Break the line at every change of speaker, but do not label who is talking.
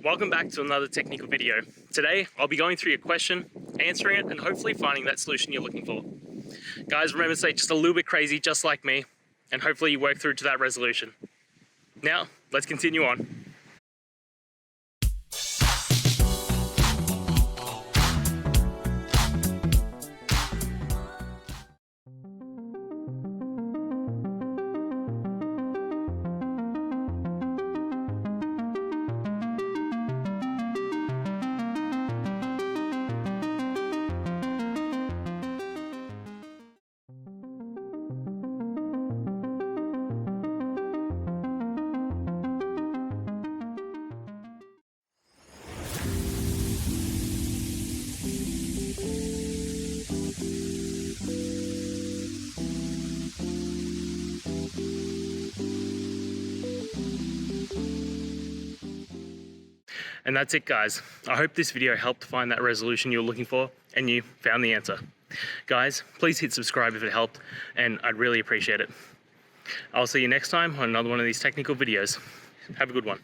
Welcome back to another technical video. Today, I'll be going through your question, answering it, and hopefully finding that solution you're looking for. Guys, remember to stay just a little bit crazy, just like me, and hopefully you work through to that resolution. Now, let's continue on. And that's it, guys. I hope this video helped find that resolution you're looking for and you found the answer. Guys, please hit subscribe if it helped, and I'd really appreciate it. I'll see you next time on another one of these technical videos. Have a good one.